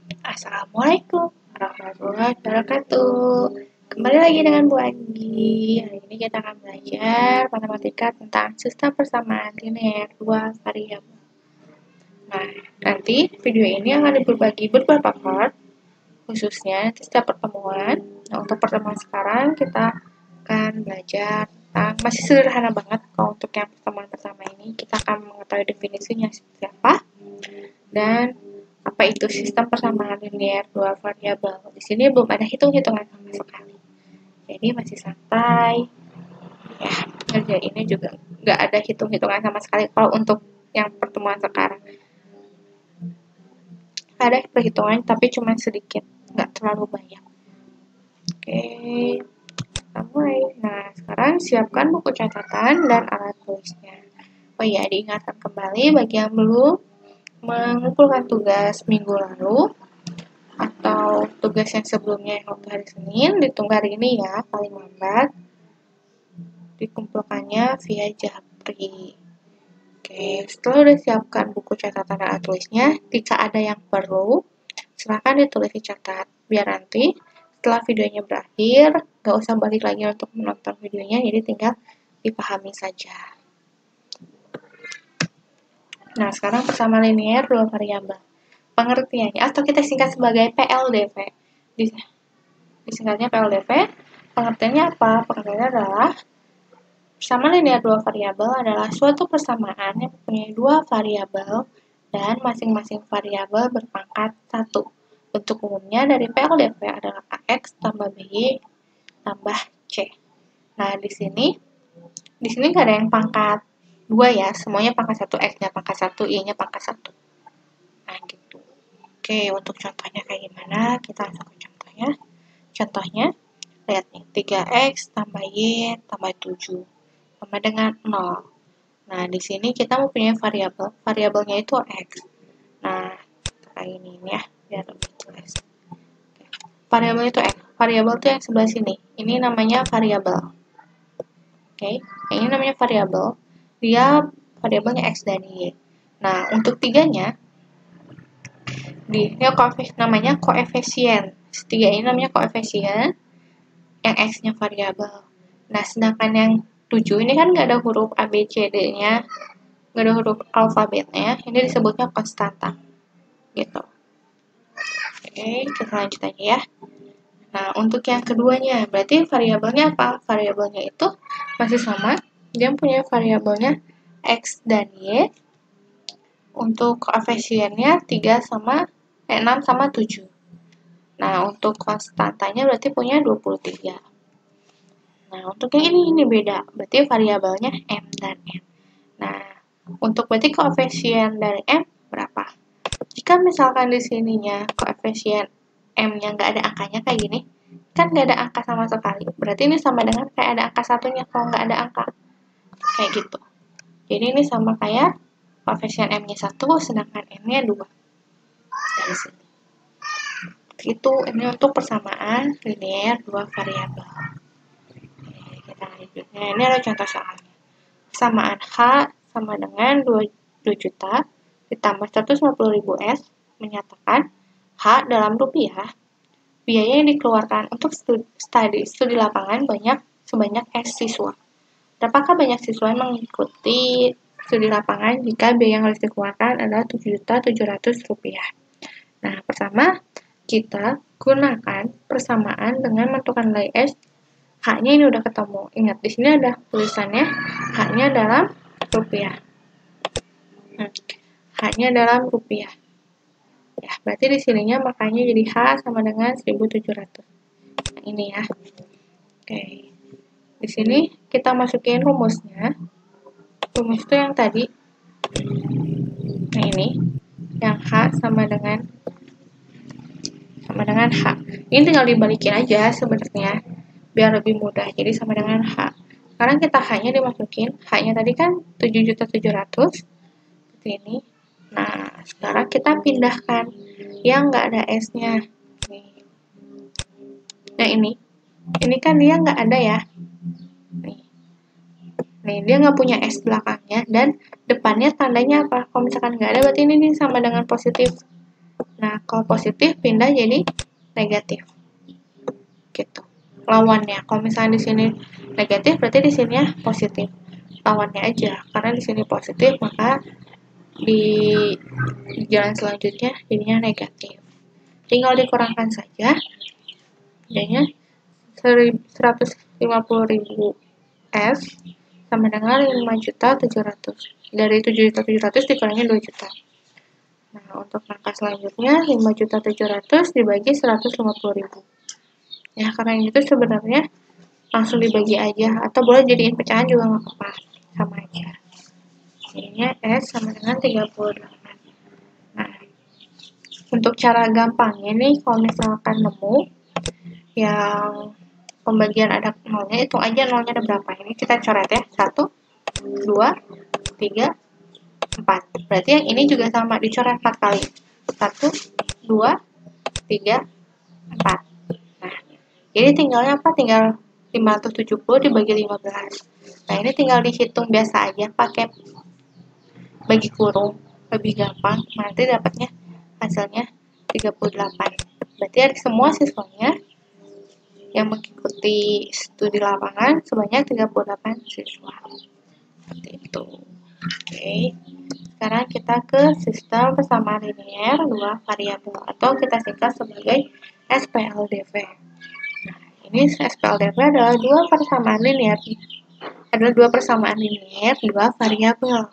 Assalamualaikum warahmatullahi wabarakatuh. Kembali lagi dengan Bu Anggi. Hari ini kita akan belajar matematika tentang sistem persamaan linear dua variabel. Nah, nanti video ini akan dibagi beberapa part, khususnya nanti setiap pertemuan. Nah, untuk pertemuan sekarang kita akan belajar tentang, masih sederhana banget kalau untuk yang pertemuan pertama ini, kita akan mengetahui definisinya seperti apa, dan apa itu sistem persamaan linear dua variabel. Di sini belum ada hitung-hitungan sama sekali. Jadi masih santai. Ya, ngerjainnya juga nggak ada hitung-hitungan sama sekali kalau untuk yang pertemuan sekarang. Ada perhitungan tapi cuma sedikit, nggak terlalu banyak. Oke, kita mulai. Nah, sekarang siapkan buku catatan dan alat tulisnya. Oh iya, diingatkan kembali bagi yang belum mengumpulkan tugas minggu lalu atau tugas yang sebelumnya yang waktu hari Senin, ditunggu hari ini ya, paling lambat. Dikumpulkannya via Japri. Oke, setelah udah siapkan buku catatan dan alat tulisnya, jika ada yang perlu, silahkan ditulis dicatat. Biar nanti setelah videonya berakhir, nggak usah balik lagi untuk menonton videonya, jadi tinggal dipahami saja. Nah, sekarang persamaan linear dua variabel. Pengertiannya, atau kita singkat sebagai PLDV. Disingkatnya PLDV. Pengertiannya apa? Pengertiannya adalah persamaan linear dua variabel adalah suatu persamaan yang mempunyai dua variabel dan masing-masing variabel berpangkat 1. Bentuk umumnya dari PLDV adalah AX tambah BY tambah C. Nah, di sini nggak ada yang pangkat 2 ya, semuanya pangkat 1, X-nya pangkat 1, Y-nya pangkat 1. Nah, gitu. Oke, untuk contohnya kayak gimana? Kita langsung ke contohnya. Contohnya, lihat nih, 3X tambah Y tambah 7 sama dengan 0. Nah, di sini kita mempunyai variabel. Variabelnya itu X. Nah, kayak ini ya, biar lebih jelas. Variabel itu X. Variabel itu yang sebelah sini. Ini namanya variabel. Oke, yang ini namanya variabel. Dia variabelnya X dan Y. Nah, untuk tiganya, namanya koefisien. Tiga ini namanya koefisien, yang X-nya variabel. Nah, sedangkan yang 7 ini kan nggak ada huruf A, B, C, D-nya, nggak ada huruf alfabetnya, ini disebutnya konstanta. Gitu. Oke, kita lanjut aja ya. Nah, untuk yang keduanya, berarti variabelnya apa? Variabelnya itu masih sama, dia punya variabelnya X dan Y. Untuk koefisiennya 6 sama 7. Nah, untuk konstantanya berarti punya 23. Nah, untuk yang ini beda. Berarti variabelnya M dan N. Nah, untuk berarti koefisien dari M berapa? Jika misalkan di sininya koefisien M-nya nggak ada angkanya kayak gini, kan nggak ada angka sama sekali. Berarti ini sama dengan kayak ada angka satunya kalau nggak ada angka. Kayak gitu. Jadi ini sama kayak koefisien M-nya 1, sedangkan N-nya 2. Dari sini. Itu ini untuk persamaan linear dua variabel. Oke, kita lanjut. Nah, ini ada contoh soalnya. Persamaan H sama dengan 2 juta ditambah 150.000 S menyatakan H dalam rupiah, biaya yang dikeluarkan untuk studi lapangan sebanyak S siswa. Berapakah banyak siswa yang mengikuti studi lapangan jika biaya yang harus dikeluarkan adalah Rp7.700.000? Nah, pertama, kita gunakan persamaan dengan menentukan nilai S. H-nya ini udah ketemu. Ingat, di sini ada tulisannya H-nya dalam rupiah. H-nya dalam rupiah. Ya, berarti di sininya makanya jadi H sama dengan 1.700. Nah, ini ya. Oke. Di sini kita masukin rumusnya. Rumus itu yang tadi. Nah, ini. Yang H sama dengan H. Ini tinggal dibalikin aja sebenarnya. Biar lebih mudah. Jadi sama dengan H. Sekarang kita H-nya dimasukin. H-nya tadi kan 7.700.000. Seperti ini. Nah, sekarang kita pindahkan yang nggak ada S-nya. Nah, ini kan dia nggak ada ya. Nih, dia nggak punya S belakangnya, dan depannya tandanya apa? Kalau misalkan nggak ada, berarti ini sama dengan positif. Nah, kalau positif pindah jadi negatif. Gitu. Lawannya. Kalau misalnya di sini negatif, berarti di sini ya positif. Lawannya aja. Karena di sini positif, maka di jalan selanjutnya jadinya negatif. Tinggal dikurangkan saja. Jadinya 150.000 S sama dengan 5.700.000. Dari 7.700.000 dikurangi 2 juta. Nah, untuk angka selanjutnya 5.700.000 dibagi 150.000. Ya, karena itu sebenarnya langsung dibagi aja, atau boleh jadiin pecahan juga nggak apa-apa, sama aja. Jadinya S sama dengan 38. Nah, untuk cara gampangnya nih, kalau misalkan nemu yang pembagian ada nolnya, hitung aja nolnya ada berapa. Ini kita coret ya, 1, 2, 3, 4. Berarti yang ini juga sama, dicoret 4 kali. 1, 2, 3, 4. Nah, jadi tinggalnya apa? Tinggal 570 dibagi 15. Nah, ini tinggal dihitung biasa aja, pakai bagi kurung. Lebih gampang, nanti dapatnya hasilnya 38. Berarti ada semua siswanya yang mengikuti studi lapangan sebanyak 38 siswa. Seperti itu. Oke. Sekarang kita ke sistem persamaan linear 2 variabel, atau kita singkat sebagai SPLDV. Nah, ini SPLDV adalah dua persamaan linear dua variabel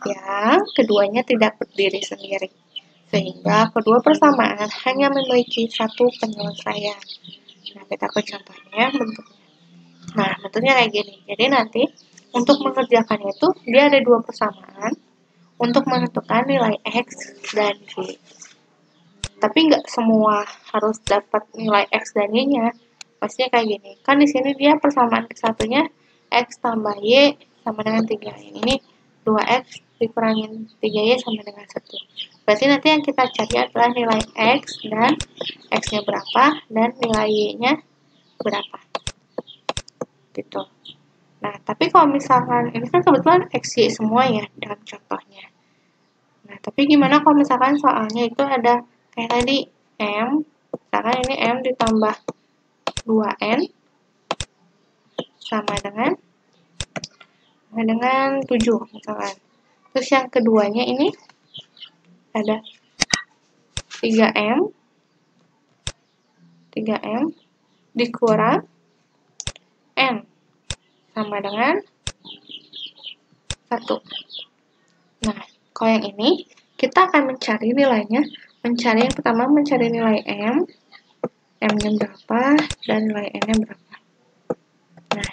yang keduanya tidak berdiri sendiri, sehingga kedua persamaan hanya memiliki satu penyelesaian. Nah, kita ke contohnya bentuknya. Nah, bentuknya kayak gini. Jadi nanti untuk mengerjakannya itu dia ada dua persamaan untuk menentukan nilai X dan Y. Tapi nggak semua harus dapat nilai X dan Y-nya. Pastinya kayak gini. Kan di sini dia persamaan kesatunya X tambah Y sama dengan 3. Ini 2X dikurangin 3Y sama dengan 1. Berarti nanti yang kita cari adalah nilai X dan X-nya berapa dan nilai Y-nya berapa. Gitu. Nah, tapi kalau misalkan ini kan kebetulan X, Y semua ya dalam contohnya. Nah, tapi gimana kalau misalkan soalnya itu ada kayak tadi M, misalkan ini M ditambah 2N sama dengan 7 misalkan. Terus yang keduanya ini ada 3M dikurang N sama dengan 1. Nah, kalau yang ini kita akan mencari nilainya, yang pertama mencari nilai M-nya berapa dan nilai N-nya berapa. Nah,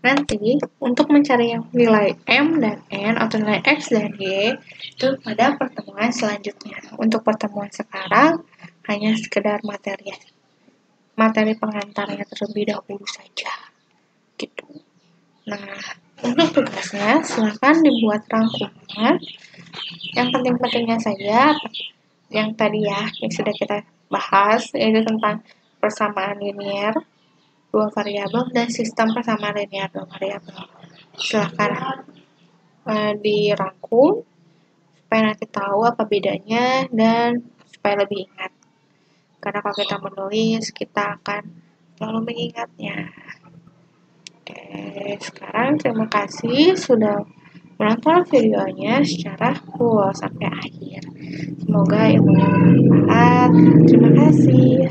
nanti untuk mencari yang nilai M dan N atau nilai X dan Y itu pada pertemuan selanjutnya. Untuk pertemuan sekarang hanya sekedar materi pengantarnya terlebih dahulu saja. Gitu. Nah, untuk tugasnya silahkan dibuat rangkuman. Yang penting-pentingnya saja yang tadi ya yang sudah kita bahas, yaitu tentang persamaan linear dua variabel dan sistem persamaan linear dua variabel. Silahkan dirangkum supaya nanti tahu apa bedanya dan supaya lebih ingat. Karena kalau kita menulis, kita akan selalu mengingatnya. Oke, sekarang terima kasih sudah menonton videonya secara full sampai akhir. Semoga ilmunya bermanfaat. Terima kasih.